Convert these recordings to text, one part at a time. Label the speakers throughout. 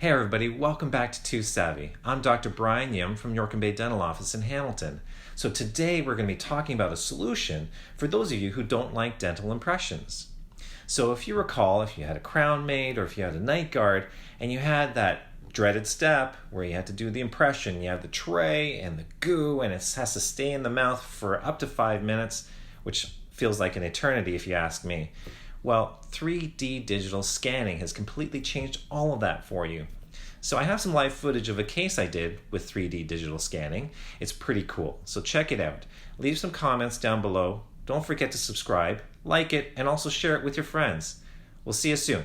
Speaker 1: Hey everybody, welcome back to Tooth Savvy. I'm Dr. Brian Yim from York and Bay Dental Office in Hamilton. So today we're going to be talking about a solution for those of you who don't like dental impressions. So if you recall, if you had a crown made or if you had a night guard and you had that dreaded step where you had to do the impression, you have the tray and the goo and it has to stay in the mouth for up to 5 minutes, which feels like an eternity if you ask me. Well, 3D digital scanning has completely changed all of that for you. So I have some live footage of a case I did with 3D digital scanning. It's pretty cool, so check it out. Leave some comments down below. Don't forget to subscribe, like it, and also share it with your friends. We'll see you soon.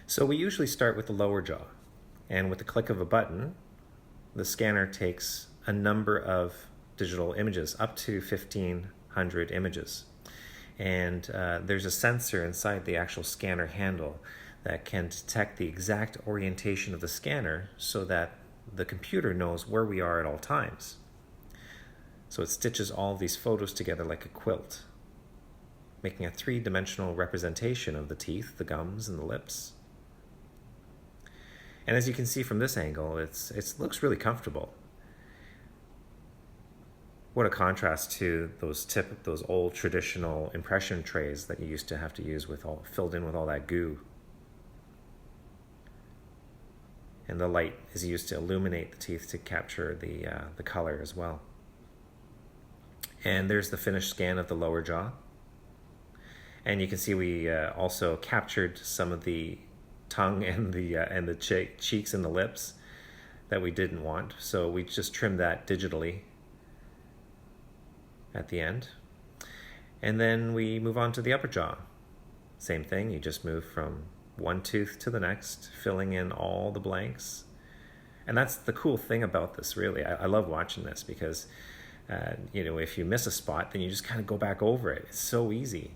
Speaker 1: So we usually start with the lower jaw, and with the click of a button, the scanner takes a number of digital images, up to 1,500 images. And there's a sensor inside the actual scanner handle that can detect the exact orientation of the scanner so that the computer knows where we are at all times. So it stitches all of these photos together like a quilt, making a three-dimensional representation of the teeth, the gums, and the lips. And as you can see from this angle, it looks really comfortable. What a contrast to those old traditional impression trays that you used to have to use filled in with all that goo. And the light is used to illuminate the teeth to capture the color as well. And there's the finished scan of the lower jaw. And you can see we also captured some of the tongue and the cheeks and the lips that we didn't want. So we just trimmed that digitally at the end. And then we move on to the upper jaw. Same thing, you just move from one tooth to the next, filling in all the blanks. And that's the cool thing about this, really. I love watching this because, if you miss a spot, then you just kind of go back over it. It's so easy.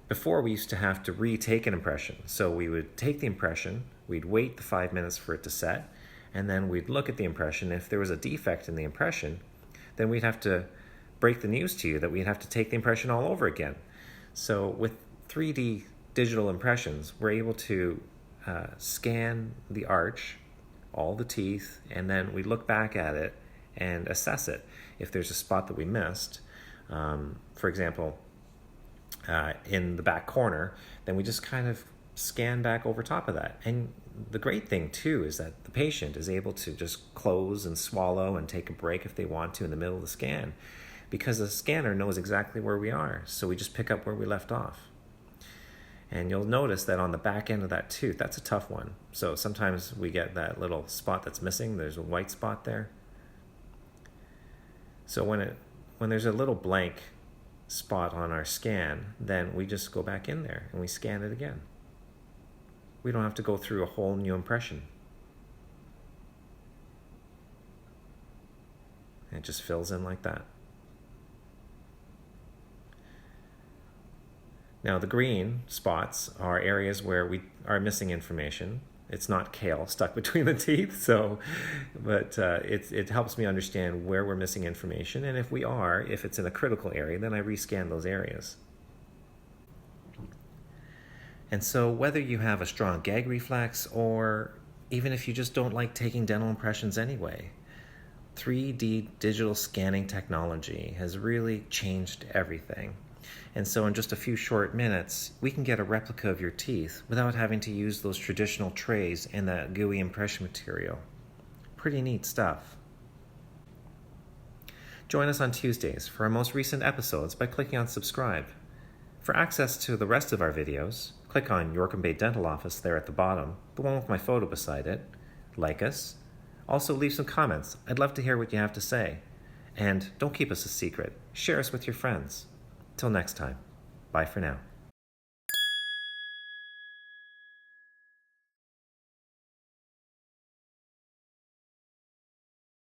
Speaker 1: Before, we used to have to retake an impression. So we would take the impression, we'd wait the 5 minutes for it to set, and then we'd look at the impression. If there was a defect in the impression, then we'd have to break the news to you that we'd have to take the impression all over again. So with 3D digital impressions, we're able to scan the arch, all the teeth, and then we look back at it and assess it. If there's a spot that we missed, for example, in the back corner, then we just kind of scan back over top of that. And the great thing too is that the patient is able to just close and swallow and take a break if they want to in the middle of the scan, because the scanner knows exactly where we are. So we just pick up where we left off. And you'll notice that on the back end of that tooth, that's a tough one. So sometimes we get that little spot that's missing. There's a white spot there. So when there's a little blank spot on our scan, then we just go back in there and we scan it again. We don't have to go through a whole new impression. It just fills in like that. Now the green spots are areas where we are missing information. It's not kale stuck between the teeth, but it helps me understand where we're missing information, and if it's in a critical area, then I rescan those areas. And so whether you have a strong gag reflex or even if you just don't like taking dental impressions anyway, 3D digital scanning technology has really changed everything. And so in just a few short minutes, we can get a replica of your teeth without having to use those traditional trays and that gooey impression material. Pretty neat stuff. Join us on Tuesdays for our most recent episodes by clicking on subscribe. For access to the rest of our videos, click on York and Bay Dental Office there at the bottom, the one with my photo beside it. Like us. Also leave some comments. I'd love to hear what you have to say. And don't keep us a secret. Share us with your friends. Till next time, bye for now.